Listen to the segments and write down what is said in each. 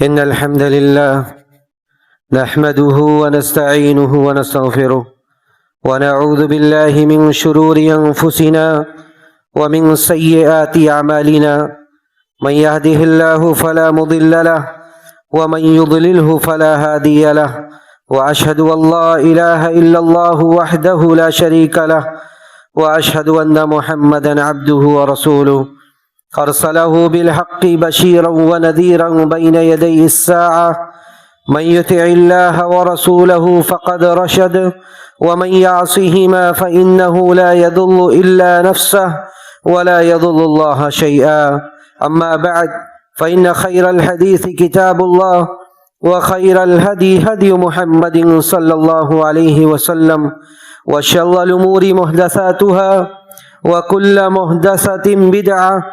إن الحمد لله نحمده ونستعينه ونستغفره ونعوذ بالله من شرور أنفسنا ومن سيئات أعمالنا. من يهده الله فلا مضل له ومن يضلله فلا هادي له، وأشهد أن لا إله إلا الله وحده لا شريك له، وأشهد أن محمدا عبده ورسوله أرسله بالحق بشيرا ونذيرا بين يدي الساعة. من يطع الله ورسوله فقد رشد، ومن يعصهما فإنه لا يضل إلا نفسه ولا يضل الله شيئا. أما بعد، فإن خير الحديث كتاب الله، وخير الهدي هدي محمد صلى الله عليه وسلم، وشر الأمور محدثاتها، وكل محدثة بدعة،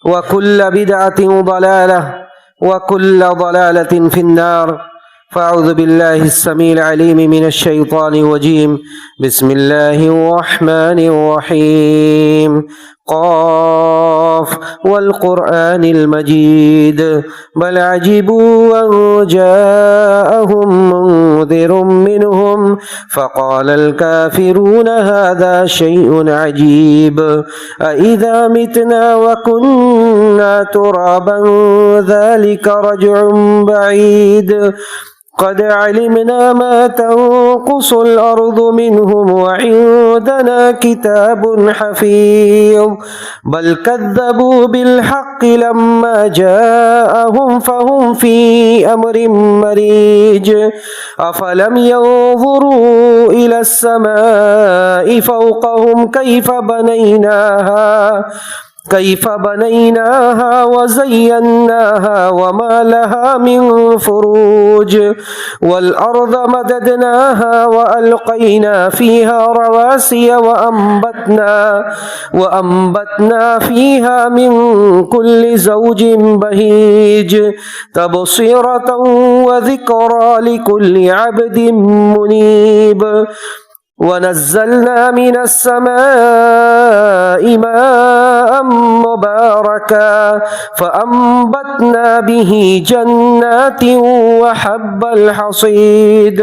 وكل بدعة ضلالة، وكل ضلالة في النار. فأعوذ بالله السميع العليم من الشيطان الرجيم. بسم الله الرحمن الرحيم. قاف والقرآن المجيد بل عجبوا أن جاءهم منذر منهم فقال الكافرون هذا شيء عجيب. أإذا متنا وكنا ترابا ذلك رجع بعيد. قد علمنا ما تنقص الأرض منهم وعندنا كتاب حفيظ. بل كذبوا بالحق لما جاءهم فهم في أمر مريج. أفلم ينظروا إلى السماء فوقهم كيف بنيناها وزيناها وما لها من فروج. والأرض مددناها وألقينا فيها رواسي وأنبتنا فيها من كل زوج بهيج. تبصرة وذكرى لكل عبد منيب. ونزلنا من السماء ماء مباركا فأنبتنا به جنات وحب الحصيد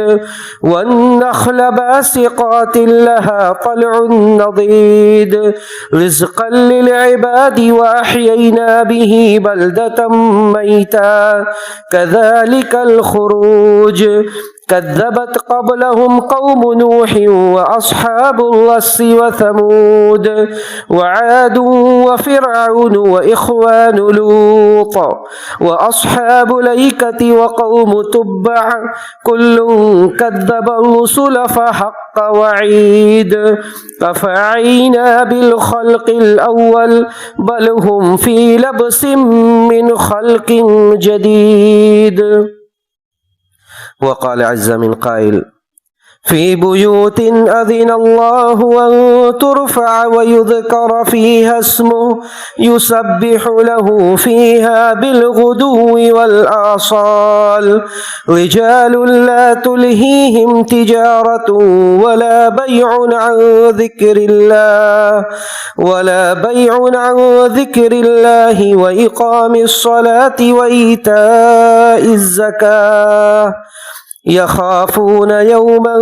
والنخل باسقات لها طلع نضيد رزقا للعباد وأحيينا به بلدة ميتا كذلك الخروج. كذبت قبلهم قوم نوح وأصحاب الرس وثمود وعاد وفرعون وإخوان لوط وأصحاب الأيكة وقوم تبع كل كذب الرسل فحق وعيد. أفعينا بالخلق الأول بل هم في لبس من خلق جديد. وقال عز من قائل في بيوت أذن الله أن ترفع ويذكر فيها اسمه يسبح له فيها بالغدو والآصال رجال لا تلهيهم تجارة ولا بيع عن ذكر الله وإقام الصلاة وإيتاء الزكاة يخافون يوما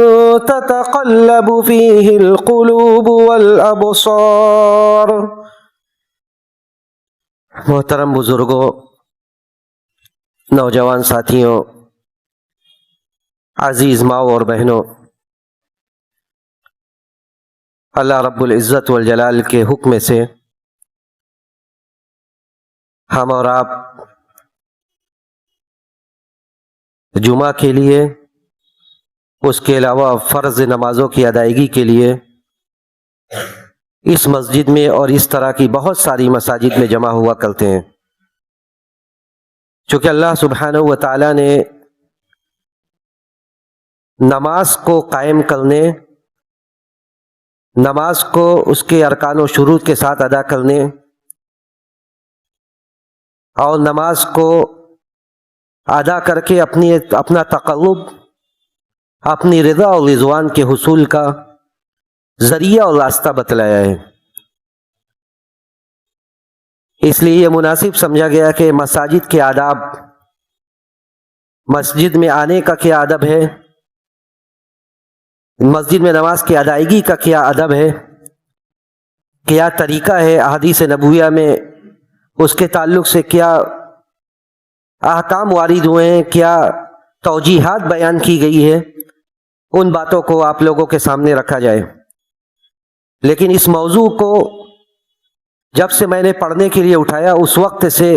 تتقلب فيه القلوب والأبصار. محترم بزرگوں، نوجوان ساتھیوں، عزیز ماؤں اور بہنوں، اللہ رب العزت والجلال کے حکم سے ہم اور آپ جمعہ کے لیے، اس کے علاوہ فرض نمازوں کی ادائیگی کے لیے اس مسجد میں اور اس طرح کی بہت ساری مساجد میں جمع ہوا کرتے ہیں. چونکہ اللہ سبحانہ و تعالیٰ نے نماز کو قائم کرنے، نماز کو اس کے ارکان و شروط کے ساتھ ادا کرنے اور نماز کو ادا کر کے اپنا تقرب، اپنی رضا اور رضوان کے حصول کا ذریعہ اور راستہ بتلایا ہے. اس لیے یہ مناسب سمجھا گیا کہ مساجد کے آداب مسجد میں آنے کا کیا ادب ہے، مسجد میں نماز کی ادائیگی کا کیا ادب ہے، کیا طریقہ ہے، احادیث نبویہ میں اس کے تعلق سے کیا احکام وارد ہوئے ہیں، کیا توجیحات بیان کی گئی ہے، ان باتوں کو آپ لوگوں کے سامنے رکھا جائے۔ لیکن اس موضوع کو جب سے میں نے پڑھنے کے لیے اٹھایا اس وقت سے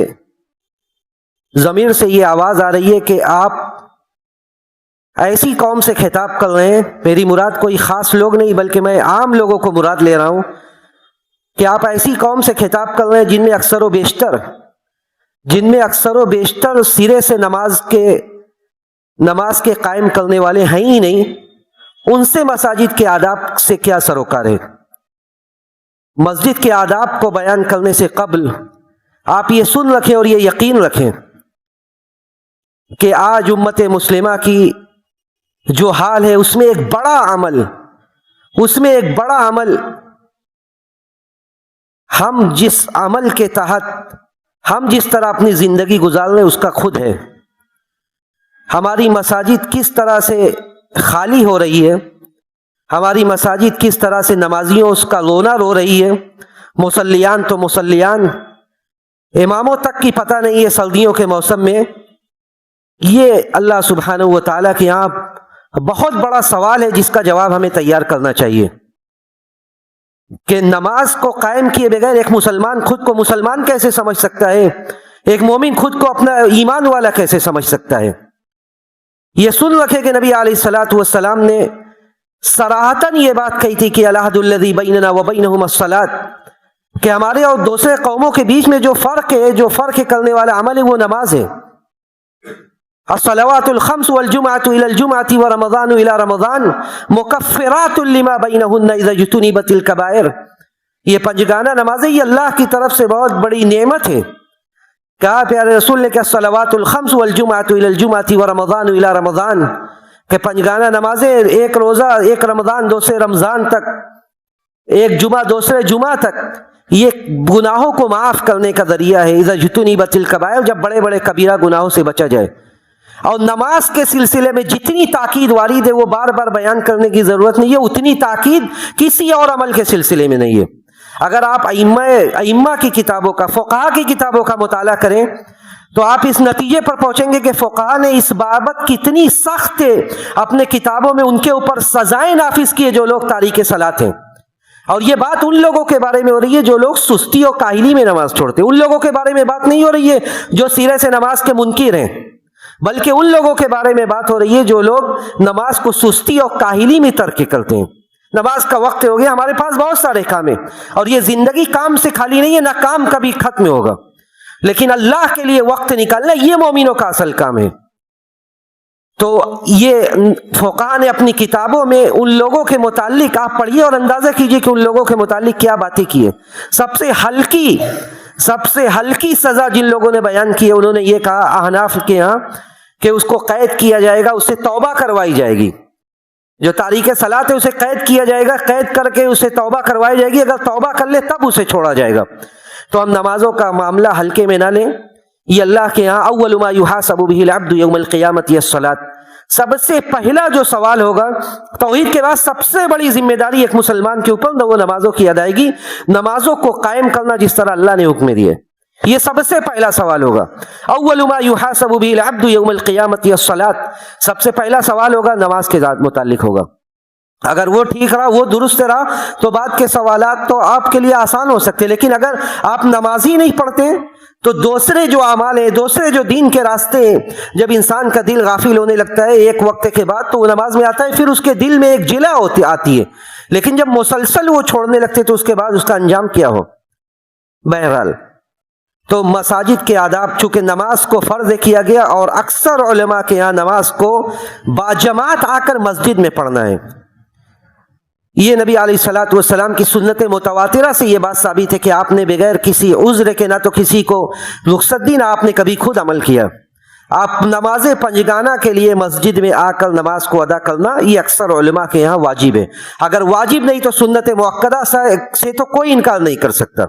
ضمیر سے یہ آواز آ رہی ہے کہ آپ ایسی قوم سے خطاب کر رہے ہیں، میری مراد کوئی خاص لوگ نہیں بلکہ میں عام لوگوں کو مراد لے رہا ہوں، کہ آپ ایسی قوم سے خطاب کر رہے ہیں جن میں اکثر و بیشتر سرے سے نماز کے قائم کرنے والے ہیں ہی نہیں، ان سے مساجد کے آداب سے کیا سروکار ہے۔ مسجد کے آداب کو بیان کرنے سے قبل آپ یہ سن رکھیں اور یہ یقین رکھیں کہ آج امت مسلمہ کی جو حال ہے اس میں ایک بڑا عمل ہم جس عمل کے تحت ہم جس طرح اپنی زندگی گزار رہے ہیں اس کا خود ہے۔ ہماری مساجد کس طرح سے خالی ہو رہی ہے، ہماری مساجد کس طرح سے نمازیوں اس کا رونا رو رہی ہے، مصلیان تو مصلیان، اماموں تک کی پتہ نہیں ہے سردیوں کے موسم میں، یہ اللہ سبحانہ و تعالیٰ کے یہاں بہت بڑا سوال ہے جس کا جواب ہمیں تیار کرنا چاہیے کہ نماز کو قائم کیے بغیر ایک مسلمان خود کو مسلمان کیسے سمجھ سکتا ہے، ایک مومن خود کو اپنا ایمان والا کیسے سمجھ سکتا ہے۔ یہ سن رکھے کہ نبی علیہ الصلوۃ والسلام نے صراحتاً یہ بات کہی تھی کہ العہد الذی بیننا وبینہم الصلاۃ، کہ ہمارے اور دوسرے قوموں کے بیچ میں جو فرق کرنے والا عمل ہے وہ نماز ہے۔ الصلوات الخمس والجمعۃ الی الجمعۃ ورمضان الی رمضان مکفرات لما بینہن اذا اجتنبت الکبائر، یہ پنجگانہ نمازیں یہ اللہ کی طرف سے بہت بڑی نعمت ہے۔ کہا پیارے رسول نے کہ الصلوات الخمس والجمعۃ الی الجمعۃ ورمضان الی رمضان، کہ پنجگانہ نمازیں ایک روزہ ایک رمضان دوسرے رمضان تک، ایک جمعہ دوسرے جمعہ تک، یہ گناہوں کو معاف کرنے کا ذریعہ ہے۔ اذا اجتنبت الکبائر، جب بڑے بڑے کبیرہ گناہوں سے بچا جائے۔ اور نماز کے سلسلے میں جتنی تاکید وارد ہے وہ بار بار بیان کرنے کی ضرورت نہیں ہے، اتنی تاکید کسی اور عمل کے سلسلے میں نہیں ہے۔ اگر آپ ائمہ کی کتابوں کا، فقہا کی کتابوں کا مطالعہ کریں تو آپ اس نتیجے پر پہنچیں گے کہ فقہا نے اس بابت کتنی سخت اپنے کتابوں میں ان کے اوپر سزائیں نافذ کیے جو لوگ تاریک صلاۃ ہیں۔ اور یہ بات ان لوگوں کے بارے میں ہو رہی ہے جو لوگ سستی اور کاہلی میں نماز چھوڑتے ہیں، ان لوگوں کے بارے میں بات نہیں ہو رہی ہے جو سرے سے نماز کے منکر ہیں، بلکہ ان لوگوں کے بارے میں بات ہو رہی ہے جو لوگ نماز کو سستی اور کاہلی میں ترک کرتے ہیں۔ نماز کا وقت ہو گیا، ہمارے پاس بہت سارے کام ہیں اور یہ زندگی کام سے خالی نہیں ہے، نہ کام کبھی ختم ہوگا، لیکن اللہ کے لیے وقت نکالنا یہ مومنوں کا اصل کام ہے۔ تو یہ فقہا نے اپنی کتابوں میں ان لوگوں کے متعلق آپ پڑھیے اور اندازہ کیجئے کہ ان لوگوں کے متعلق کیا باتیں کی ہیں۔ سب سے ہلکی سزا جن لوگوں نے بیان کی ہے، انہوں نے یہ کہا احناف کے ہاں کہ اس کو قید کیا جائے گا، اس سے توبہ کروائی جائے گی، جو تاریک صلاۃ ہے اسے قید کیا جائے گا، قید کر کے اسے توبہ کروائی جائے گی، اگر توبہ کر لے تب اسے چھوڑا جائے گا۔ تو ہم نمازوں کا معاملہ ہلکے میں نہ لیں، یہ اللہ کے ہاں اول ما یحاسب به العبد یوم القیامۃ الصلاۃ، سب سے پہلا جو سوال ہوگا توحید کے بعد سب سے بڑی ذمہ داری ایک مسلمان کے اوپر وہ نمازوں کی ادائیگی، نمازوں کو قائم کرنا جس طرح اللہ نے حکم دیے، یہ سب سے پہلا سوال ہوگا۔ اول ما یحاسب به العبد یوم القیامۃ الصلاۃ، سب سے پہلا سوال ہوگا نماز کے متعلق ہوگا۔ اگر وہ ٹھیک رہا، وہ درست رہا تو بعد کے سوالات تو آپ کے لیے آسان ہو سکتے، لیکن اگر آپ نماز ہی نہیں پڑھتے تو دوسرے جو اعمال ہیں، دوسرے جو دین کے راستے ہیں، جب انسان کا دل غافل ہونے لگتا ہے ایک وقت کے بعد تو وہ نماز میں آتا ہے، پھر اس کے دل میں ایک جلا آتی ہے، لیکن جب مسلسل وہ چھوڑنے لگتے تو اس کے بعد اس کا انجام کیا ہو۔ بہرحال تو مساجد کے آداب، چونکہ نماز کو فرض کیا گیا اور اکثر علماء کے یہاں نماز کو باجماعت آ کر مسجد میں پڑھنا ہے، یہ نبی علیہ الصلوۃ والسلام کی سنت متواترہ سے یہ بات ثابت ہے کہ آپ نے بغیر کسی عذر کے نہ تو کسی کو رخصت دی، نہ آپ نے کبھی خود عمل کیا۔ آپ نماز پنجگانہ کے لیے مسجد میں آ کر نماز کو ادا کرنا یہ اکثر علماء کے یہاں واجب ہے، اگر واجب نہیں تو سنت مؤکدہ سے تو کوئی انکار نہیں کر سکتا۔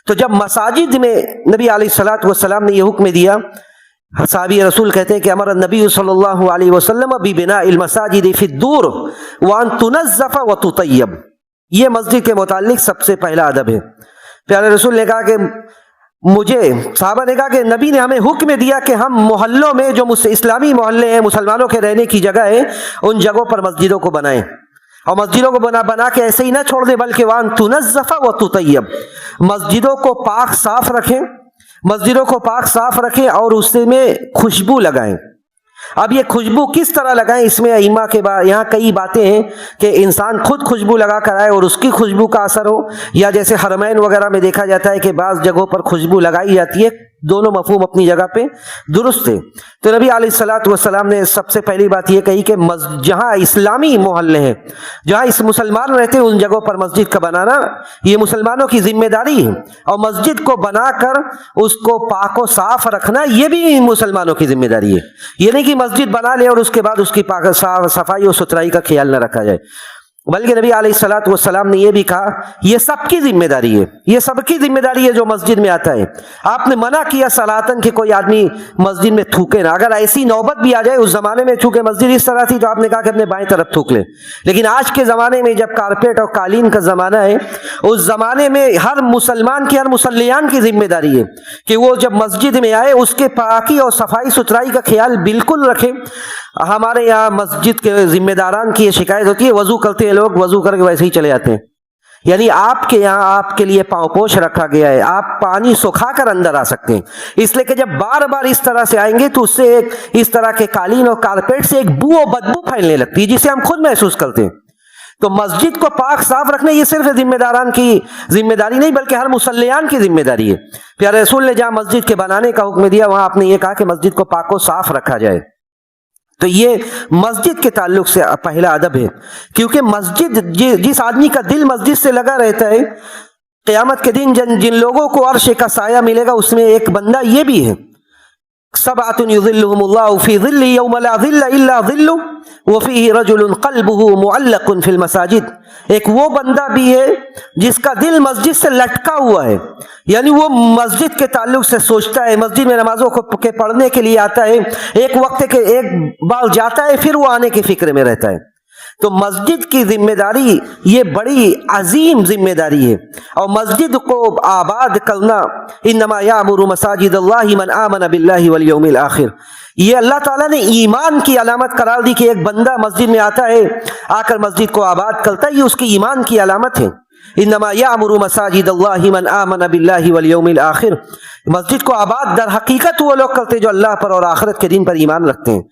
تو جب مساجد میں نبی علیہ الصلوۃ والسلام نے یہ حکم دیا صحابی رسول کہتے ہیں کہ امر النبی صلی اللہ علیہ وسلم ببناء المساجد فی الدور وان تنظف وتطیب. یہ مسجد کے متعلق سب سے پہلا ادب ہے. پیارے رسول نے کہا کہ صحابہ نے کہا کہ نبی نے ہمیں حکم دیا کہ ہم محلوں میں جو اسلامی محلے ہیں، مسلمانوں کے رہنے کی جگہ ہے، ان جگہوں پر مسجدوں کو بنائیں، اور مسجدوں کو بنا کے ایسے ہی نہ چھوڑ دیں، بلکہ وان تنظف وتطیب، مسجدوں کو پاک صاف رکھیں، مسجدوں کو پاک صاف رکھیں اور اس میں خوشبو لگائیں. اب یہ خوشبو کس طرح لگائیں، اس میں ائمہ کے یہاں کئی باتیں ہیں کہ انسان خود خوشبو لگا کر آئے اور اس کی خوشبو کا اثر ہو، یا جیسے حرمین وغیرہ میں دیکھا جاتا ہے کہ بعض جگہوں پر خوشبو لگائی جاتی ہے. دونوں مفہوم اپنی جگہ پہ درست ہے. تو نبی علیہ الصلوۃ والسلام نے سب سے پہلی بات یہ کہی کہ جہاں اسلامی محلے ہیں، جہاں اس مسلمان رہتے ہیں، ان جگہوں پر مسجد کا بنانا یہ مسلمانوں کی ذمہ داری ہے، اور مسجد کو بنا کر اس کو پاک و صاف رکھنا یہ بھی مسلمانوں کی ذمہ داری ہے. یہ نہیں کہ مسجد بنا لے اور اس کے بعد اس کی پاک صفائی اور ستھرائی کا خیال نہ رکھا جائے، بلکہ نبی علیہ الصلوۃ والسلام نے یہ بھی کہا یہ سب کی ذمہ داری ہے، یہ سب کی ذمہ داری ہے جو مسجد میں آتا ہے. آپ نے منع کیا صلاۃً کہ کوئی آدمی مسجد میں تھوکے نہ. اگر ایسی نوبت بھی آ جائے، اس زمانے میں چونکہ مسجد اس طرح تھی تو آپ نے کہا کہ اپنے بائیں طرف تھوک لے، لیکن آج کے زمانے میں جب کارپیٹ اور قالین کا زمانہ ہے، اس زمانے میں ہر مسلمان کی، ہر مسلیان کی ذمہ داری ہے کہ وہ جب مسجد میں آئے اس کے پاکی اور صفائی ستھرائی کا خیال بالکل رکھے. ہمارے یہاں مسجد کے ذمہ داران کی یہ شکایت ہوتی ہے، وضو کرتے ہیں لوگ، وضو کر کے ویسے ہی چلے جاتے ہیں. یعنی آپ کے یہاں آپ کے لیے پاؤں پوش رکھا گیا ہے، آپ پانی سکھا کر اندر آ سکتے ہیں، اس لیے کہ جب بار بار اس طرح سے آئیں گے تو اس سے اس طرح کے قالین اور کارپیٹ سے ایک بو و بدبو پھیلنے لگتی ہے جسے ہم خود محسوس کرتے ہیں. تو مسجد کو پاک صاف رکھنا یہ صرف ذمہ داران کی ذمہ داری نہیں بلکہ ہر مسلیان کی ذمہ داری ہے. پیارے رسول نے جہاں مسجد کے بنانے کا حکم دیا وہاں آپ نے یہ کہا کہ مسجد کو پاک و صاف رکھا جائے. تو یہ مسجد کے تعلق سے پہلا ادب ہے، کیونکہ مسجد جس آدمی کا دل مسجد سے لگا رہتا ہے، قیامت کے دن جن لوگوں کو عرش کا سایہ ملے گا اس میں ایک بندہ یہ بھی ہے. سبعۃ یظلهم اللہ فی ظلہ یوم لا ظل الا ظلہ وفیہ رجل قلبہ معلق فی المساجد. ایک وہ بندہ بھی ہے جس کا دل مسجد سے لٹکا ہوا ہے، یعنی وہ مسجد کے تعلق سے سوچتا ہے، مسجد میں نمازوں کو پڑھنے کے لیے آتا ہے، ایک وقت کے ایک بار جاتا ہے پھر وہ آنے کی فکر میں رہتا ہے. تو مسجد کی ذمہ داری یہ بڑی عظیم ذمہ داری ہے، اور مسجد کو آباد کرنا انما یعمر مساجد اللہ من آمن باللہ والیوم الآخر، یہ اللہ تعالیٰ نے ایمان کی علامت قرار دی کہ ایک بندہ مسجد میں آتا ہے، آ کر مسجد کو آباد کرتا ہے، یہ اس کی ایمان کی علامت ہے. انما یعمر مساجد اللہ من آمن باللہ والیوم الآخر، مسجد کو آباد در حقیقت وہ لوگ کرتے جو اللہ پر اور آخرت کے دن پر ایمان رکھتے ہیں.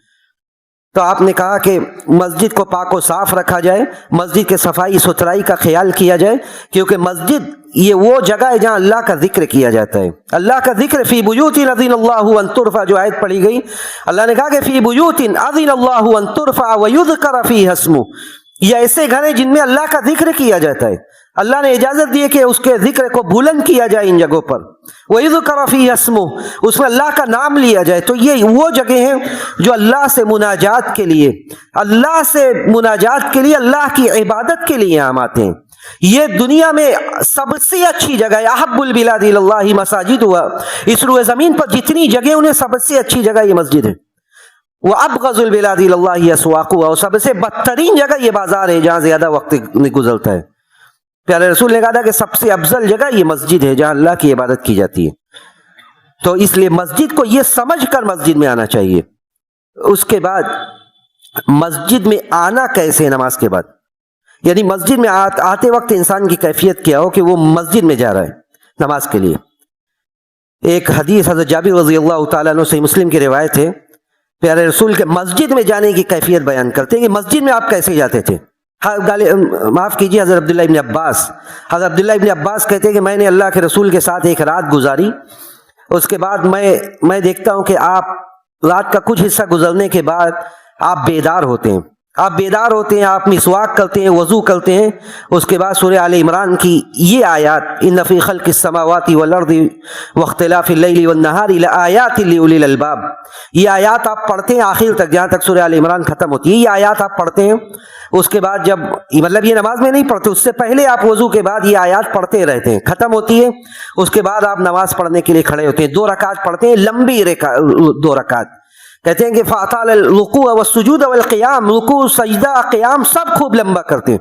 تو آپ نے کہا کہ مسجد کو پاک و صاف رکھا جائے، مسجد کے صفائی ستھرائی کا خیال کیا جائے، کیونکہ مسجد یہ وہ جگہ ہے جہاں اللہ کا ذکر کیا جاتا ہے. اللہ کا ذکر فی بیوت اذن اللہ ان ترفع، جو آیت پڑھی گئی، اللہ نے کہا کہ فی بیوت اذن اللہ ان ترفع ویذکر فیہا اسمہ، یہ ایسے گھر ہیں جن میں اللہ کا ذکر کیا جاتا ہے، اللہ نے اجازت دی ہے کہ اس کے ذکر کو بلند کیا جائے ان جگہوں پر. وَيُذْكَرَ فِيهَا اسْمُهُ، اس میں اللہ کا نام لیا جائے. تو یہ وہ جگہ ہیں جو اللہ سے مناجات کے لیے، اللہ سے مناجات کے لیے، اللہ کی عبادت کے لیے ہم آتے ہیں. یہ دنیا میں سب سے اچھی جگہ ہے. احب البلاد الی اللہ مساجدها، اس روئے زمین پر جتنی جگہ انہیں سب سے اچھی جگہ یہ مسجد ہے. وَأَبْغَضُ الْبِلَادِ إِلَى اللَّهِ أَسْوَاقُهَا، اور سب سے بدترین جگہ یہ بازار ہے جہاں زیادہ وقت گزرتا ہے. پیارے رسول نے کہا تھا کہ سب سے افضل جگہ یہ مسجد ہے جہاں اللہ کی عبادت کی جاتی ہے. تو اس لیے مسجد کو یہ سمجھ کر مسجد میں آنا چاہیے. اس کے بعد مسجد میں آنا کیسے، نماز کے بعد، یعنی مسجد میں آتے وقت انسان کی کیفیت کیا ہو کہ وہ مسجد میں جا رہا ہے نماز کے لیے. ایک حدیث حضرت جابر رضی اللہ تعالیٰ عنہ صحیح مسلم کی روایت ہے، پیارے رسول کے مسجد میں جانے کی کیفیت بیان کرتے ہیں کہ مسجد میں آپ کیسے جاتے تھے. معاف کیجیے، حضرت عبداللہ ابن عباس کہتے ہیں کہ میں نے اللہ کے رسول کے ساتھ ایک رات گزاری، اس کے بعد میں دیکھتا ہوں کہ آپ رات کا کچھ حصہ گزرنے کے بعد آپ بیدار ہوتے ہیں، آپ بیدار ہوتے ہیں، آپ مسواک کرتے ہیں، وضو کرتے ہیں، اس کے بعد سورہ آل عمران کی یہ آیات ان فی خلق السماوات والارض واختلاف اللیل والنہار لآیات لأولی الالباب، یہ آیات آپ پڑھتے ہیں آخر تک، جہاں تک سورہ آل عمران ختم ہوتی ہے یہ آیات آپ پڑھتے ہیں. اس کے بعد جب مطلب یہ نماز میں نہیں پڑھتے، اس سے پہلے آپ وضو کے بعد یہ آیات پڑھتے رہتے ہیں، ختم ہوتی ہے، اس کے بعد آپ نماز پڑھنے کے لیے کھڑے ہوتے ہیں، 2 رکعت پڑھتے ہیں، لمبی 2 رکعت. کہتے ہیں کہ فاطال الرکوع والسجود والقیام، رکوع سجدہ قیام سب خوب لمبا کرتے ہیں.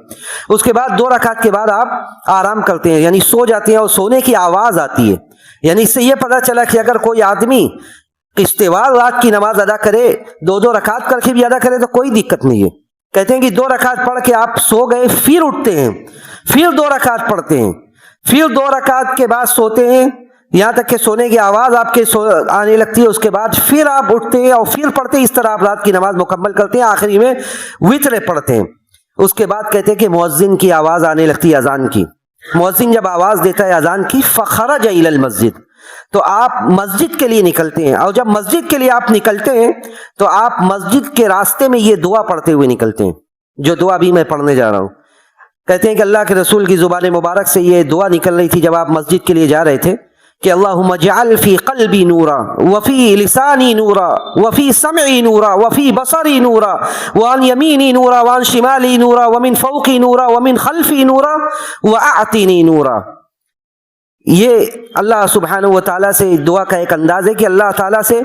اس کے بعد 2 رکعت کے بعد آپ آرام کرتے ہیں، یعنی سو جاتے ہیں، اور سونے کی آواز آتی ہے. یعنی اس سے یہ پتہ چلا کہ اگر کوئی آدمی قسطوار رات کی نماز ادا کرے، 2 رکعت کر کے بھی ادا کرے تو کوئی دقت نہیں ہے. کہتے ہیں کہ 2 رکعت پڑھ کے آپ سو گئے، پھر اٹھتے ہیں، پھر 2 رکعت پڑھتے ہیں، پھر 2 رکعت کے بعد سوتے ہیں، یہاں تک کہ سونے کی آواز آپ کے آنے لگتی ہے. اس کے بعد پھر آپ اٹھتے ہیں اور پھر پڑھتے ہیں. اس طرح آپ رات کی نماز مکمل کرتے ہیں. آخری میں وتر پڑھتے ہیں. اس کے بعد کہتے ہیں کہ مؤذن کی آواز آنے لگتی ہے اذان کی. مؤذن جب آواز دیتا ہے اذان کی فخرج الی المسجد، تو آپ مسجد کے لیے نکلتے ہیں. اور جب مسجد کے لیے آپ نکلتے ہیں تو آپ مسجد کے راستے میں یہ دعا پڑھتے ہوئے نکلتے ہیں، جو دعا بھی میں پڑھنے جا رہا ہوں. کہتے ہیں کہ اللہ کے رسول کی زبان مبارک سے یہ دعا نکل رہی تھی جب آپ مسجد کے لیے جا رہے تھے کہ اللہم اجعل فی قلبی نورا وفی لسانی نورا وفی سمعی نورا وفی بصری نورا وعن یمینی نورا وعن شمالی نورا ومن فوقی نورا ومن خلفی نورا واعطنی نورا. یہ اللہ سبحانہ و تعالیٰ سے دعا کا ایک انداز ہے کہ اللہ تعالیٰ سے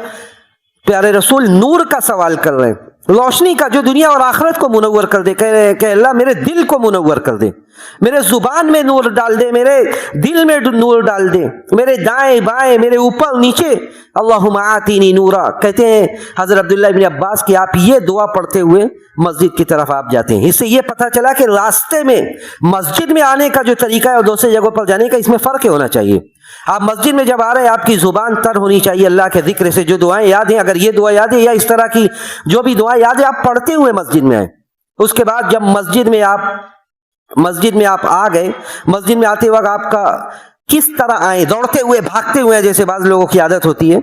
پیارے رسول نور کا سوال کر رہے ہیں، روشنی کا، جو دنیا اور آخرت کو منور کر دے. کہہ رہے ہیں کہ اللہ میرے دل کو منور کر دے، میرے زبان میں نور ڈال دے، میرے دل میں نور ڈال دے، میرے دائیں بائیں، میرے اوپر نیچے. اللہم آتینی نورا. کہتے ہیں حضرت عبداللہ ابن عباس کہ آپ یہ دعا پڑھتے ہوئے مسجد کی طرف آپ جاتے ہیں. اس سے یہ پتہ چلا کہ راستے میں مسجد میں آنے کا جو طریقہ ہے اور دوسری جگہوں پر جانے کا، اس میں فرق ہونا چاہیے. آپ مسجد میں جب آ رہے ہیں آپ کی زبان تر ہونی چاہیے اللہ کے ذکر سے. جو دعائیں یاد ہیں، اگر یہ دعا یاد ہے یا اس طرح کی جو بھی دعائیں یاد ہے، آپ پڑھتے ہوئے مسجد میں آئیں. اس کے بعد جب مسجد میں آپ آ گئے، مسجد میں آتے وقت آپ کا کس طرح آئیں، دوڑتے ہوئے، بھاگتے ہوئے، جیسے بعض لوگوں کی عادت ہوتی ہے.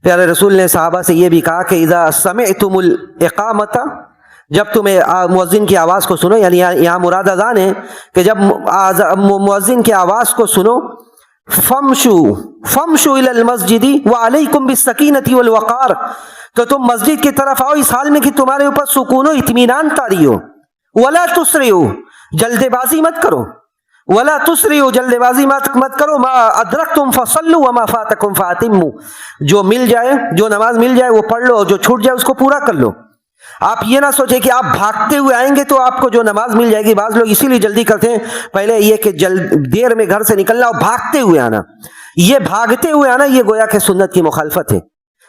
پیارے رسول نے صحابہ سے یہ بھی کہا کہ اذا سمعتم الاقامۃ، جب تمہیں مؤذن کی آواز کو سنو، یعنی یہاں مراد اذان ہے کہ جب مؤذن کی آواز کو سنو، فمشوا الی المسجد وعلیکم بالسکینۃ والوقار، تو تم مسجد کی طرف آؤ اس حال میں کہ تمہارے اوپر سکون و اطمینان طاری ہو. ولا تسرعوا، جلد بازی مت کرو. ولا تسرعوا، جلد بازی مت کرو. ما ادرکتم فصلوا وما فاتکم فاتموا، جو مل جائے، جو نماز مل جائے وہ پڑھ لو، اور جو چھوٹ جائے اس کو پورا کر لو. آپ یہ نہ سوچیں کہ آپ بھاگتے ہوئے آئیں گے تو آپ کو جو نماز مل جائے گی. بعض لوگ اسی لیے جلدی کرتے ہیں، پہلے یہ کہ دیر میں گھر سے نکلنا اور بھاگتے ہوئے آنا. یہ بھاگتے ہوئے آنا یہ گویا کہ سنت کی مخالفت ہے.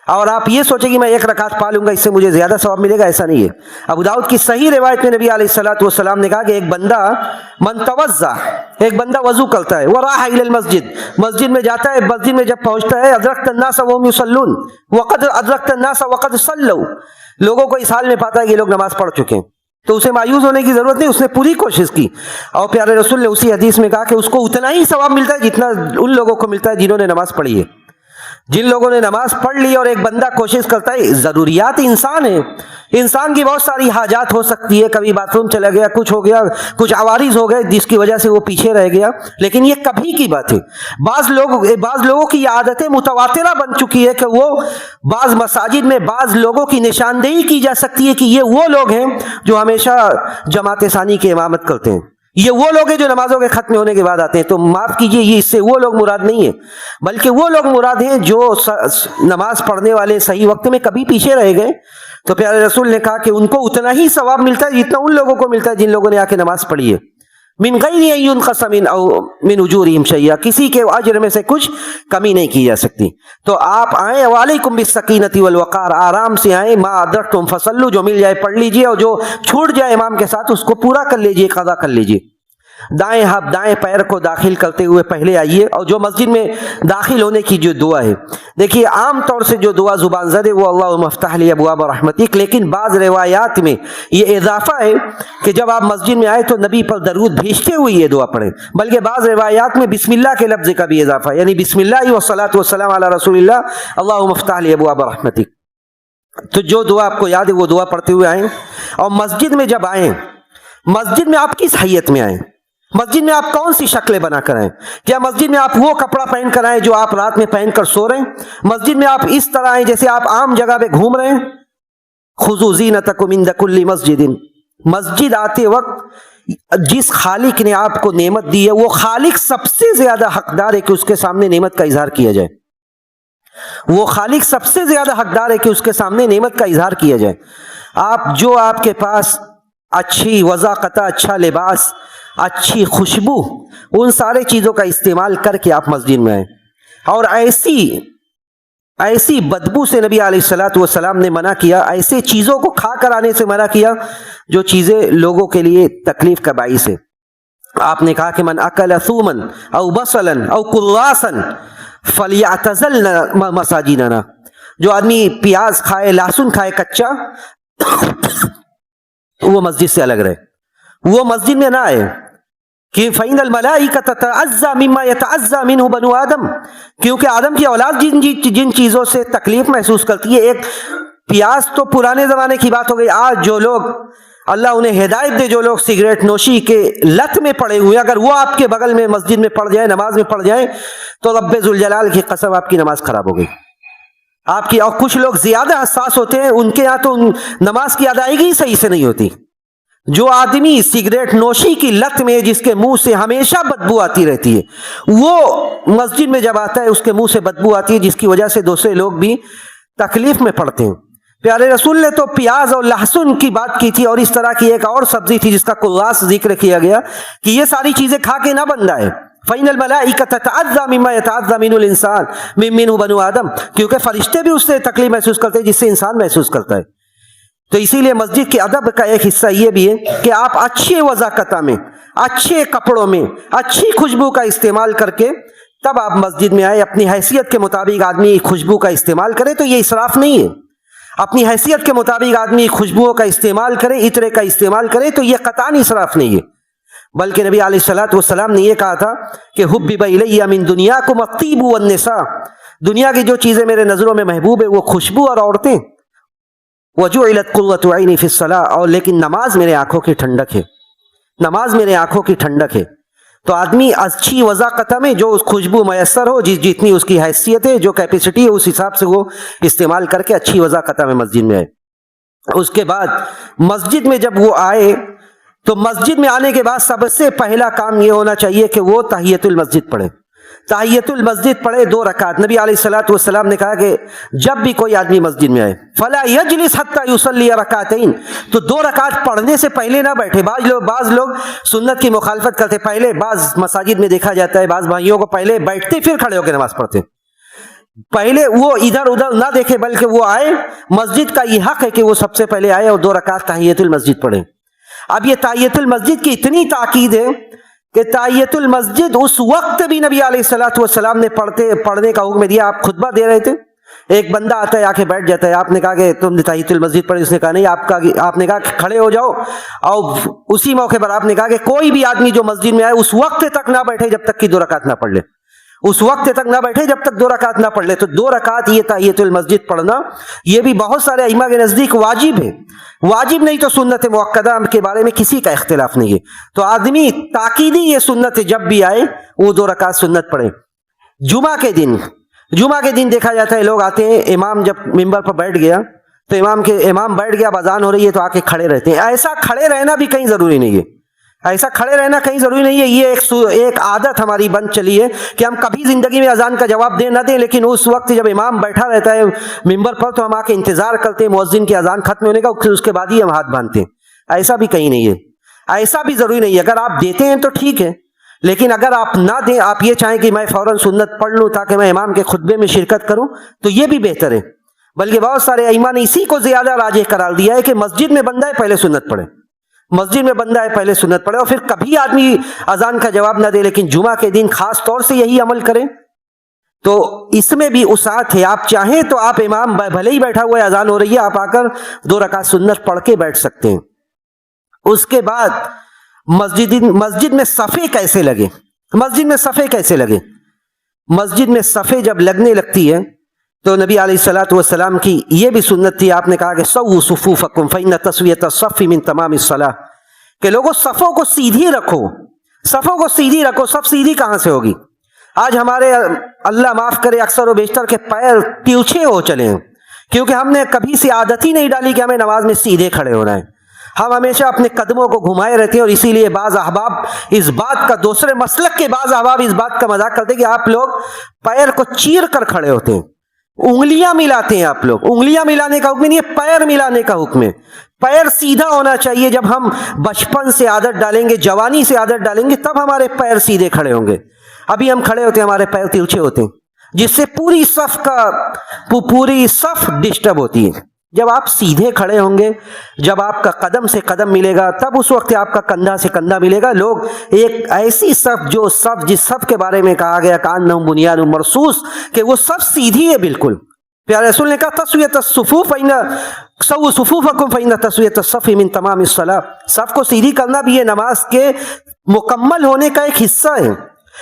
اور آپ یہ سوچیں کہ میں 1 رکعت پا لوں گا اس سے مجھے زیادہ ثواب ملے گا، ایسا نہیں ہے. ابو داؤد کی صحیح روایت میں نبی علیہ الصلوۃ والسلام نے کہا کہ ایک بندہ من توضا، ایک بندہ وضو کرتا ہے، وراح الی المسجد، مسجد میں جاتا ہے، مسجد میں جب پہنچتا ہے، ادرکت الناس وهم یصلون وقد ادرکت الناس وقد صلوا، لوگوں کو اس حال میں پاتا ہے کہ یہ لوگ نماز پڑھ چکے ہیں، تو اسے مایوس ہونے کی ضرورت نہیں، اس نے پوری کوشش کی. اور پیارے رسول نے اسی حدیث میں کہا کہ اس کو اتنا ہی ثواب ملتا ہے جتنا ان لوگوں کو ملتا ہے جنہوں نے نماز پڑھی ہے. جن لوگوں نے نماز پڑھ لی اور ایک بندہ کوشش کرتا ہے، ضروریات انسان ہیں، انسان کی بہت ساری حاجات ہو سکتی ہے، کبھی باتھ روم چلا گیا، کچھ ہو گیا، کچھ عوارض ہو گئے جس کی وجہ سے وہ پیچھے رہ گیا، لیکن یہ کبھی کی بات ہے. بعض لوگوں کی عادتیں متواترہ بن چکی ہے کہ وہ بعض مساجد میں بعض لوگوں کی نشاندہی کی جا سکتی ہے کہ یہ وہ لوگ ہیں جو ہمیشہ جماعت ثانی کی امامت کرتے ہیں، یہ وہ لوگ ہیں جو نمازوں کے ختم ہونے کے بعد آتے ہیں. تو معاف کیجئے، یہ اس سے وہ لوگ مراد نہیں ہے، بلکہ وہ لوگ مراد ہیں جو نماز پڑھنے والے صحیح وقت میں کبھی پیچھے رہ گئے. تو پیارے رسول نے کہا کہ ان کو اتنا ہی ثواب ملتا ہے جتنا ان لوگوں کو ملتا ہے جن لوگوں نے آ کے نماز پڑھی ہے. من غیر ان ينقص من او من اجورهم شیئا، کسی کے اجر میں سے کچھ کمی نہیں کی جا سکتی. تو آپ آئیں، وعلیکم بالسکینۃ والوقار، آرام سے آئیں. ما ادرکتم فصلوا، جو مل جائے پڑھ لیجئے، اور جو چھوٹ جائے امام کے ساتھ اس کو پورا کر لیجئے، قضا کر لیجئے. دائیں پیر کو داخل کرتے ہوئے پہلے آئیے. اور جو مسجد میں داخل ہونے کی جو دعا ہے، دیکھیے عام طور سے جو دعا زبان زد ہے وہ اللہم افتح لی ابواب رحمتک، لیکن بعض روایات میں یہ اضافہ ہے کہ جب آپ مسجد میں آئے تو نبی پر درود بھیجتے ہوئے یہ دعا پڑھیں. بلکہ بعض روایات میں بسم اللہ کے لفظ کا بھی اضافہ ہے، یعنی بسم اللہ والصلاۃ والسلام علی رسول اللہ اللہم افتح لی ابواب رحمتک. تو جو دعا آپ کو یاد ہے وہ دعا پڑھتے ہوئے آئیں. اور مسجد میں جب آئیں، مسجد میں آپ کس حیت میں آئیں؟ مسجد میں آپ کون سی شکلیں بنا کر آئیں؟ کیا مسجد میں آپ وہ کپڑا پہن کر آئیں جو آپ رات میں پہن کر سو رہے ہیں؟ مسجد میں آپ اس طرح آئیں جیسے آپ عام جگہ پہ گھوم رہے ہیں؟ خذوا زینتکم عند کل مسجد، مسجد آتے وقت جس خالق نے آپ کو نعمت دی ہے وہ خالق سب سے زیادہ حقدار ہے کہ اس کے سامنے نعمت کا اظہار کیا جائے، وہ خالق سب سے زیادہ حقدار ہے کہ اس کے سامنے نعمت کا اظہار کیا جائے۔ آپ کے پاس اچھی وضاقت، اچھا لباس، اچھی خوشبو، ان سارے چیزوں کا استعمال کر کے آپ مسجد میں آئیں، اور ایسی بدبو سے نبی علیہ الصلوۃ والسلام نے منع کیا، ایسے چیزوں کو کھا کر آنے سے منع کیا جو چیزیں لوگوں کے لیے تکلیف کا باعث ہے۔ آپ نے کہا کہ من اکل ثوما او بصلا او قلاسا فلیعتزل مساجدنا، جو آدمی پیاز کھائے، لہسن کھائے کچا، وہ مسجد سے الگ رہے، وہ مسجد میں نہ آئے، کہ فَإِنَّ الْمَلَائِكَةَ تَتَعَزَّى مِمَّا يَتَعَزَّى مِنْهُ بَنُو آدم، کیونکہ آدم کی اولاد جن چیزوں سے تکلیف محسوس کرتی ہے، ایک پیاز تو پرانے زمانے کی بات ہو گئی، آج جو لوگ اللہ انہیں ہدایت دے، جو لوگ سگریٹ نوشی کے لت میں پڑے ہوئے، اگر وہ آپ کے بغل میں مسجد میں پڑ جائیں، نماز میں پڑ جائیں، تو رب ذوالجلال کی قسم آپ کی نماز خراب ہو گئی آپ کی۔ اور کچھ لوگ زیادہ حساس ہوتے ہیں، ان کے یہاں تو نماز کی ادائیگی صحیح سے نہیں ہوتی۔ جو آدمی سگریٹ نوشی کی لت میں، جس کے منہ سے ہمیشہ بدبو آتی رہتی ہے، وہ مسجد میں جب آتا ہے اس کے منہ سے بدبو آتی ہے، جس کی وجہ سے دوسرے لوگ بھی تکلیف میں پڑتے ہیں۔ پیارے رسول نے تو پیاز اور لہسن کی بات کی تھی، اور اس طرح کی ایک اور سبزی تھی جس کا قلاص ذکر کیا گیا کہ یہ ساری چیزیں کھا کے نہ بندہ ہے۔ فَإِنَّ الْمَلَائِكَةَ تَتَعَزَّى مِمَّا يَتَعَزَّى مِنْهُ الْإِنسَانُ مِنْهُ بَنُو آدم، کیونکہ فرشتے بھی اس سے تکلیف محسوس کرتے ہیں جس سے انسان محسوس کرتا ہے۔ تو اسی لیے مسجد کے ادب کا ایک حصہ یہ بھی ہے کہ آپ اچھے وضاقت میں، اچھے کپڑوں میں، اچھی خوشبو کا استعمال کر کے تب آپ مسجد میں آئے۔ اپنی حیثیت کے مطابق آدمی خوشبو کا استعمال کرے تو یہ اسراف نہیں ہے، اپنی حیثیت کے مطابق آدمی خوشبوؤں کا استعمال کرے، عطر کا استعمال کرے تو یہ قطعاً اسراف نہیں ہے، بلکہ نبی علیہ الصلوۃ والسلام نے یہ کہا تھا کہ حبب الی من دنیاکم الطیب والنساء، دنیا کی جو چیزیں میرے نظروں میں محبوب ہے وہ خوشبو اور عورتیں، وجعلت قرۃ عینی فی الصلاۃ، اور لیکن نماز میرے آنکھوں کی ٹھنڈک ہے، نماز میرے آنکھوں کی ٹھنڈک ہے۔ تو آدمی اچھی وضاقت میں جو خوشبو میسر ہو، جتنی اس کی حیثیت ہے، جو کیپیسٹی ہے، اس حساب سے وہ استعمال کر کے اچھی وضاقت میں مسجد میں آئے۔ اس کے بعد مسجد میں جب وہ آئے تو مسجد میں آنے کے بعد سب سے پہلا کام یہ ہونا چاہیے کہ وہ تحیۃ المسجد پڑھے، تحیۃ المسجد پڑھے 2 رکعت۔ نبی علیہ الصلوۃ والسلام نے کہا کہ جب بھی کوئی آدمی مسجد میں آئے فلا یجلس حتی یصلی رکعتین، تو 2 رکعت پڑھنے سے پہلے نہ بیٹھے۔ بعض لوگ سنت کی مخالفت کرتے، پہلے بعض مساجد میں دیکھا جاتا ہے بعض بھائیوں کو پہلے بیٹھتے پھر کھڑے ہو کے نماز پڑھتے، پہلے وہ ادھر ادھر نہ دیکھے بلکہ وہ آئے، مسجد کا یہ حق ہے کہ وہ سب سے پہلے آئے اور 2 رکعت تحیۃ المسجد پڑھے۔ اب یہ تحیۃ المسجد کی اتنی تاکید ہے کہ تحیۃ المسجد اس وقت بھی نبی علیہ الصلوۃ والسلام نے پڑھنے کا حکم دیا۔ آپ خطبہ دے رہے تھے، ایک بندہ آتا ہے آ کے بیٹھ جاتا ہے، آپ نے کہا کہ تم نے تحیۃ المسجد پڑھی؟ اس نے کہا نہیں۔ آپ نے کہا کہ کھڑے ہو جاؤ، اور اسی موقع پر آپ نے کہا کہ کوئی بھی آدمی جو مسجد میں آئے اس وقت تک نہ بیٹھے جب تک کہ 2 رکعت نہ پڑھ لے، اس وقت تک نہ بیٹھے جب تک 2 رکعت نہ پڑھ لے۔ تو 2 رکعت یہ تحیۃ المسجد پڑھنا یہ بھی بہت سارے ائمہ کے نزدیک واجب ہے، واجب نہیں تو سنت موقدہ کے بارے میں کسی کا اختلاف نہیں ہے۔ تو آدمی تاکیدی یہ سنت ہے جب بھی آئے وہ 2 رکعت سنت پڑھے۔ جمعہ کے دن دیکھا جاتا ہے لوگ آتے ہیں، امام جب ممبر پر بیٹھ گیا تو امام بیٹھ گیا، اذان ہو رہی ہے تو آ کے کھڑے رہتے ہیں۔ ایسا کھڑے رہنا بھی کہیں ضروری نہیں ہے، ایسا کھڑے رہنا کہیں ضروری نہیں ہے۔ یہ ایک عادت ہماری بن چلی ہے کہ ہم کبھی زندگی میں اذان کا جواب دیں نہ دیں، لیکن اس وقت جب امام بیٹھا رہتا ہے ممبر پر تو ہم آ کے انتظار کرتے ہیں مؤذن کی اذان ختم ہونے کا، اس کے بعد ہی ہم ہاتھ باندھتے ہیں۔ ایسا بھی کہیں نہیں ہے، ایسا بھی ضروری نہیں ہے۔ اگر آپ دیتے ہیں تو ٹھیک ہے، لیکن اگر آپ نہ دیں، آپ یہ چاہیں کہ میں فوراً سنت پڑھ لوں تاکہ میں امام کے خطبے میں شرکت کروں، تو یہ بھی بہتر ہے۔ بلکہ بہت سارے ائمہ نے اسی کو زیادہ راجح قرار دیا ہے کہ مسجد میں بندہ ہے پہلے سنت پڑھے، مسجد میں بندہ ہے پہلے سنت پڑھے، اور پھر کبھی آدمی اذان کا جواب نہ دے، لیکن جمعہ کے دن خاص طور سے یہی عمل کریں۔ تو اس میں بھی وسعت ہے، آپ چاہیں تو آپ امام بھلے ہی بیٹھا ہوا ہے، اذان ہو رہی ہے، آپ آ کر 2 رکعت سنت پڑھ کے بیٹھ سکتے ہیں۔ اس کے بعد مسجد میں صفیں کیسے لگے؟ مسجد میں صفیں جب لگنے لگتی ہے تو نبی علیہ الصلوۃ والسلام کی یہ بھی سنت تھی، آپ نے کہا کہ سووا صفوفکم فإن تسویۃ الصف من تمام الصلاۃ، کہ لوگوں صفوں کو سیدھی رکھو، صفوں کو سیدھی رکھو۔ صف سیدھی کہاں سے ہوگی؟ آج ہمارے اللہ معاف کرے اکثر و بیشتر کے پیر تیوچے ہو چلے ہیں، کیونکہ ہم نے کبھی سے عادت ہی نہیں ڈالی کہ ہمیں نماز میں سیدھے کھڑے ہونا ہے۔ ہم ہمیشہ اپنے قدموں کو گھمائے رہتے ہیں، اور اسی لیے بعض احباب اس بات کا، دوسرے مسلک کے بعض احباب اس بات کا مذاق کرتے ہیں کہ آپ لوگ پیر کو چیر کر کھڑے ہوتے ہیں، انگلیاں ملاتے ہیں آپ لوگ۔ انگلیاں ملانے کا حکم نہیں ہے، پیر ملانے کا حکم ہے۔ پیر سیدھا ہونا چاہیے۔ جب ہم بچپن سے عادت ڈالیں گے، جوانی سے عادت ڈالیں گے، تب ہمارے پیر سیدھے کھڑے ہوں گے۔ ابھی ہم کھڑے ہوتے ہیں ہمارے پیر ترچھے ہوتے ہیں، جس سے پوری صف ڈسٹرب ہوتی ہے۔ جب آپ سیدھے کھڑے ہوں گے، جب آپ کا قدم سے قدم ملے گا، تب اس وقت آپ کا کندھا سے کندھا ملے گا۔ لوگ ایک ایسی صف، جس صف کے بارے میں کہا گیا کأنہم بنیان مرصوص، کہ وہ صف سیدھی ہے بالکل۔ پیارے رسول نے کہا تسویۃ الصفوف سووا صفوفکم فإن تسویۃ الصف من تمام الصلاۃ، صف کو سیدھی کرنا بھی یہ نماز کے مکمل ہونے کا ایک حصہ ہے۔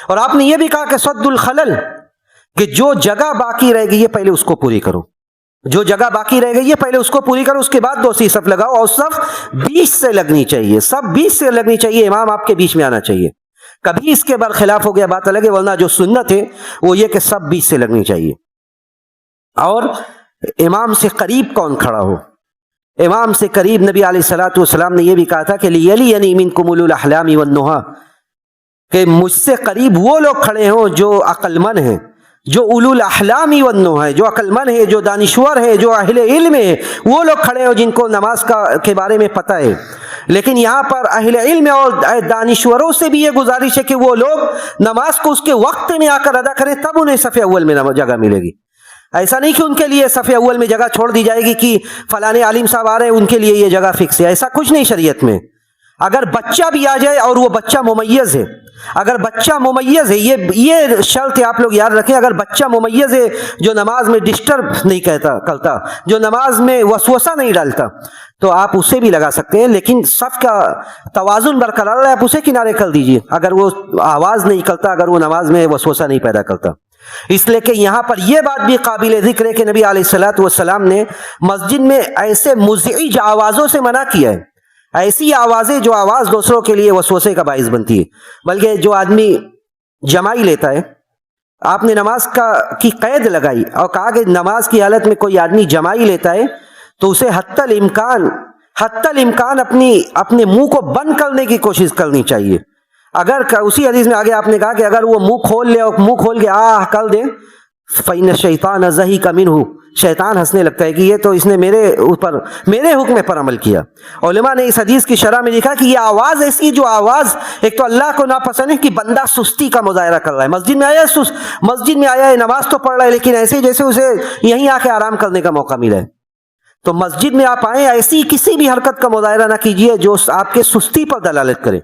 اور آپ نے یہ بھی کہا کہ سد الخلل، کہ جو جگہ باقی رہ گئی ہے پہلے اس کو پوری کرو، جو جگہ باقی رہ گئی ہے پہلے اس کو پوری کرو، اس کے بعد دوسری صف لگاؤ، اور صف 20 سے لگنی چاہیے، صف 20 سے لگنی چاہیے، امام آپ کے بیچ میں آنا چاہیے۔ کبھی اس کے برخلاف ہو گیا بات الگ ہے، ورنہ جو سنت ہے وہ یہ کہ صف 20 سے لگنی چاہیے۔ اور امام سے قریب کون کھڑا ہو؟ امام سے قریب نبی علیہ الصلوۃ والسلام نے یہ بھی کہا تھا کہ لیلینی منکم اولو الاحلام والنہی، کہ مجھ سے قریب وہ لوگ کھڑے ہوں جو عقل مند ہیں، جو اولو الاحلام والنہی ہے، جو عقل مند ہے، جو دانشور ہے، جو اہل علم ہے، وہ لوگ کھڑے ہوں جن کو نماز کے بارے میں پتہ ہے۔ لیکن یہاں پر اہل علم اور دانشوروں سے بھی یہ گزارش ہے کہ وہ لوگ نماز کو اس کے وقت میں آ کر ادا کریں، تب انہیں صف اول میں جگہ ملے گی۔ ایسا نہیں کہ ان کے لیے صف اول میں جگہ چھوڑ دی جائے گی کہ فلانے عالم صاحب آ رہے ہیں ان کے لیے یہ جگہ فکس ہے، ایسا کچھ نہیں شریعت میں۔ اگر بچہ بھی آ جائے اور وہ بچہ ممیز ہے، اگر بچہ ممیز ہے، یہ شرط آپ لوگ یاد رکھیں، اگر بچہ ممیز ہے جو نماز میں ڈسٹرب نہیں کرتا، جو نماز میں وسوسہ نہیں ڈالتا، تو آپ اسے بھی لگا سکتے ہیں، لیکن صف کا توازن برقرار ہے، آپ اسے کنارے کر دیجئے اگر وہ آواز نہیں کرتا، اگر وہ نماز میں وسوسہ نہیں پیدا کرتا۔ اس لیے کہ یہاں پر یہ بات بھی قابل ذکر ہے کہ نبی علیہ الصلوۃ والسلام نے مسجد میں ایسے مزعج آوازوں سے منع کیا ہے، ایسی آوازیں جو آواز دوسروں کے لیے وسوسے کا باعث بنتی ہے۔ بلکہ جو آدمی جمائی لیتا ہے، آپ نے نماز کی قید لگائی اور کہا کہ نماز کی حالت میں کوئی آدمی جمائی لیتا ہے تو اسے حتی الامکان اپنے منہ کو بند کرنے کی کوشش کرنی چاہیے۔ اگر اسی حدیث میں آگے آپ نے کہا کہ اگر وہ منہ کھول لے اور منہ کھول کے آہ کر دے، فإن الشیطان ضحک منہ، شیطان ہنسنے لگتا ہے کہ یہ تو اس نے میرے حکم پر عمل کیا۔ علماء نے اس حدیث کی شرح میں لکھا کہ یہ آواز ایسی، جو آواز ایک تو اللہ کو ناپسند ہے کہ بندہ سستی کا مظاہرہ کر رہا ہے، مسجد میں آیا ہے، نماز تو پڑھ رہا ہے، لیکن ایسے جیسے اسے یہیں آ کے آرام کرنے کا موقع ملا ہے۔ تو مسجد میں آپ آئیں، ایسی کسی بھی حرکت کا مظاہرہ نہ کیجیے جو آپ کے سستی پر دلالت کرے،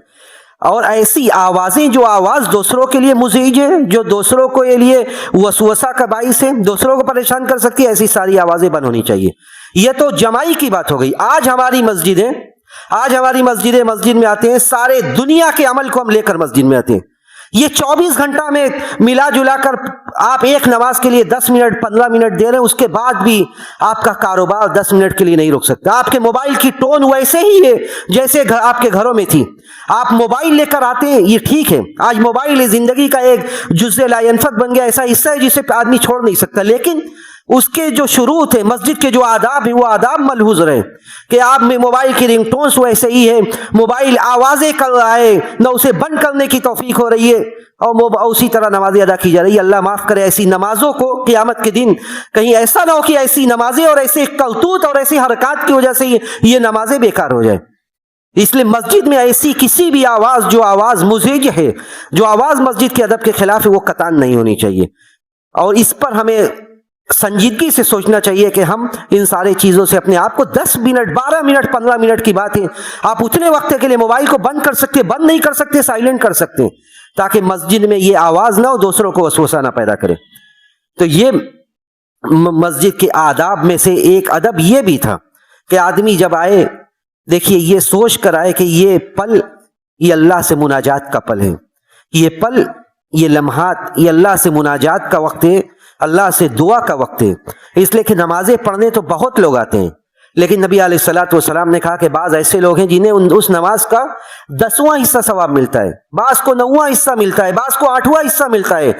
اور ایسی آوازیں جو آواز دوسروں کے لیے مزعج ہے، جو دوسروں کو یہ لیے وسوسہ کا باعث ہے، دوسروں کو پریشان کر سکتی ہے، ایسی ساری آوازیں بند ہونی چاہیے۔ یہ تو جمائی کی بات ہو گئی۔ آج ہماری مسجدیں مسجد میں آتے ہیں، سارے دنیا کے عمل کو ہم لے کر مسجد میں آتے ہیں۔ یہ 24 گھنٹہ میں ملا جلا کر آپ ایک نماز کے لیے 10 منٹ 15 منٹ دے رہے ہیں، اس کے بعد بھی آپ کا کاروبار 10 منٹ کے لیے نہیں روک سکتا۔ آپ کے موبائل کی ٹون ویسے ہی ہے جیسے آپ کے گھروں میں تھی۔ آپ موبائل لے کر آتے ہیں، یہ ٹھیک ہے، آج موبائل زندگی کا ایک جزء لا ینفک بن گیا، ایسا حصہ ہے جسے آدمی چھوڑ نہیں سکتا، لیکن اس کے جو شروع تھے، مسجد کے جو آداب ہیں، وہ آداب ملحوظ رہے کہ آپ میں موبائل کی رنگ ٹونز ویسے ہی ہے، موبائل آوازیں کر رہا ہے، نہ اسے بند کرنے کی توفیق ہو رہی ہے، اور اسی طرح نمازیں ادا کی جا رہی ہے۔ اللہ معاف کرے ایسی نمازوں کو قیامت کے دن کہیں ایسا نہ ہو کہ ایسی نمازیں اور ایسے کرتوت اور ایسی حرکات کی وجہ سے یہ نمازیں بیکار ہو جائیں۔ اس لیے مسجد میں ایسی کسی بھی آواز جو آواز مزعج ہے، جو آواز مسجد کے ادب کے خلاف ہے، وہ قطعاً نہیں ہونی چاہیے، اور اس پر ہمیں سنجیدگی سے سوچنا چاہیے کہ ہم ان سارے چیزوں سے اپنے آپ کو 10 منٹ 12 منٹ 15 منٹ کی بات ہے، آپ اتنے وقت کے لیے موبائل کو بند کر سکتے، بند نہیں کر سکتے، سائلنٹ کر سکتے، تاکہ مسجد میں یہ آواز نہ ہو، دوسروں کو وسوسہ نہ پیدا کرے۔ تو یہ مسجد کے آداب میں سے ایک ادب یہ بھی تھا کہ آدمی جب آئے، دیکھیے یہ سوچ کر آئے کہ یہ پل یہ اللہ سے مناجات کا پل ہے، یہ پل یہ لمحات یہ اللہ سے مناجات کا وقت ہے۔ اللہ سے دعا کا وقت ہے، اس لیے کہ نمازیں پڑھنے تو بہت لوگ آتے ہیں، لیکن نبی علیہ الصلوۃ والسلام نے کہا کہ بعض ایسے لوگ ہیں جنہیں اس نماز کا 10واں حصہ ثواب ملتا ہے، بعض کو 9واں حصہ ملتا ہے، بعض کو 8واں حصہ ملتا ہے،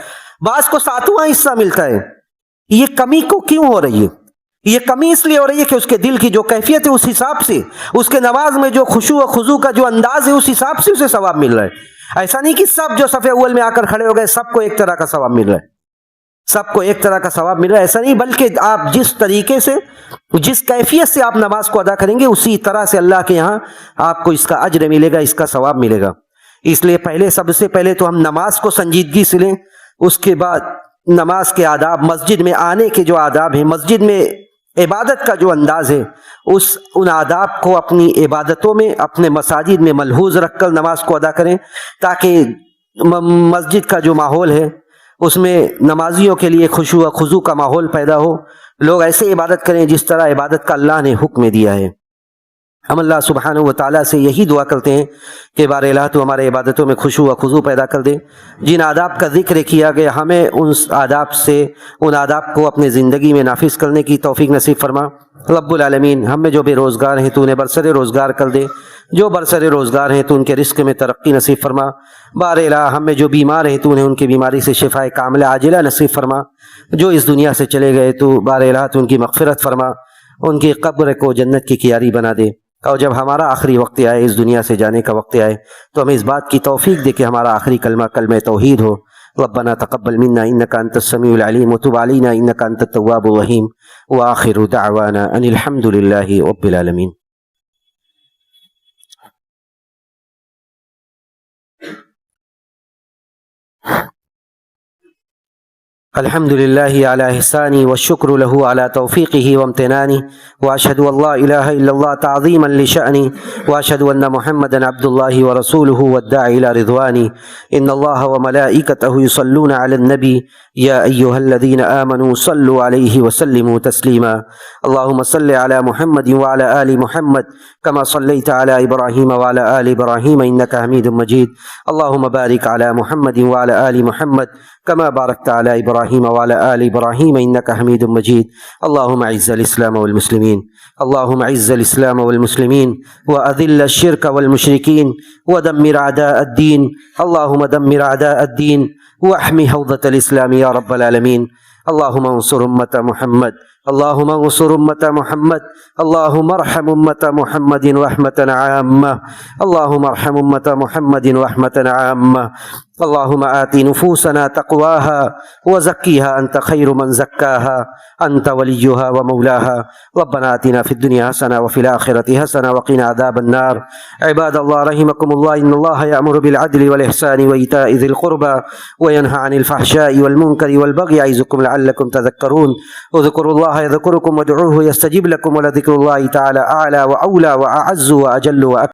بعض کو 7واں حصہ ملتا ہے۔ یہ کمی کو کیوں ہو رہی ہے؟ یہ کمی اس لیے ہو رہی ہے کہ اس کے دل کی جو کیفیت ہے اس حساب سے، اس کے نماز میں جو خشوع و خضوع کا جو انداز ہے اس حساب سے اسے ثواب مل رہا ہے۔ ایسا نہیں کہ سب جو صف اول میں آ کر کھڑے ہو گئے سب کو ایک طرح کا ثواب مل رہا ہے، سب کو ایک طرح کا ثواب مل رہا ہے، ایسا نہیں، بلکہ آپ جس طریقے سے، جس کیفیت سے آپ نماز کو ادا کریں گے اسی طرح سے اللہ کے یہاں آپ کو اس کا اجر ملے گا، اس کا ثواب ملے گا۔ اس لیے سب سے پہلے تو ہم نماز کو سنجیدگی سے لیں، اس کے بعد نماز کے آداب، مسجد میں آنے کے جو آداب ہیں، مسجد میں عبادت کا جو انداز ہے، ان آداب کو اپنی عبادتوں میں، اپنے مساجد میں ملحوظ رکھ کر نماز کو ادا کریں، تاکہ مسجد کا جو ماحول ہے اس میں نمازیوں کے لیے خشوع و خضوع کا ماحول پیدا ہو، لوگ ایسے عبادت کریں جس طرح عبادت کا اللہ نے حکم دیا ہے۔ ہم اللہ سبحانہ و تعالیٰ سے یہی دعا کرتے ہیں کہ بار الہ تو ہمارے عبادتوں میں خشوع و خضوع پیدا کر دے، جن آداب کا ذکر کیا گیا ہمیں ان آداب کو اپنے زندگی میں نافذ کرنے کی توفیق نصیب فرما۔ رب العالمین، ہم میں جو بے روزگار ہیں تو انہیں برسر روزگار کر دے، جو برسر روزگار ہیں تو ان کے رزق میں ترقی نصیب فرما۔ بار الہ، ہم میں جو بیمار ہیں تو انہیں ان کی بیماری سے شفائے کاملہ عاجلہ نصیب فرما، جو اس دنیا سے چلے گئے تو بار الہ تو ان کی مغفرت فرما، ان کی قبر کو جنت کی کیاری بنا دے، اور جب ہمارا آخری وقت آئے، اس دنیا سے جانے کا وقت آئے، تو ہمیں اس بات کی توفیق دے کہ ہمارا آخری کلمہ کلمہ توحید ہو۔ ربنا تقبل منا انك انت السميع العليم وتب علينا انك انت التواب الرحيم واخر دعوانا ان الحمد لله رب العالمين۔ الحمد لله على إحسانه والشكر له على توفيقه وامتنانه، وأشهد أن لا إله إلا الله تعظيما لشأنه، وأشهد أن محمدا عبد الله ورسوله والداعي إلى رضوانه۔ إن الله وملائكته يصلون على النبي يا أيها الذين آمنوا صلوا عليه وسلموا تسليما۔ اللهم صل على محمد وعلى آل محمد كما صليت على إبراهيم وعلى آل إبراهيم إنك حميد مجيد۔ اللهم بارك على محمد وعلى آل محمد كما باركت على إبراهيم وعلى آل إبراهيم إنك حميد مجيد۔ اللهم أعز الإسلام والمسلمين، اللهم أعز الإسلام والمسلمين وأذل الشرك والمشركين ودمر أعداء الدين، اللهم دمر أعداء الدين واحمي حوضة الإسلام يا رب العالمين۔ اللهم انصر أمة محمد، اللهم انصر أمة محمد، اللهم ارحم أمة محمد رحمة عامة، اللهم ارحم أمة محمد رحمة عامة۔ اللهم آت نفوسنا تقواها وزكها أنت خير من زكاها، أنت وليها ومولاها۔ ربنا آتنا في الدنيا حسنة وفي الآخرة حسنة وقنا عذاب النار۔ عباد الله رحمكم الله، إن الله يأمر بالعدل والإحسان وإيتاء ذي القربى وينهى عن الفحشاء والمنكر والبغي يعظكم لعلكم تذكرون۔ اذكروا الله يذكركم وادعوه يستجب لكم، ولذكر الله تعالى أعلى وأولى وأعز وأجل وأكبر۔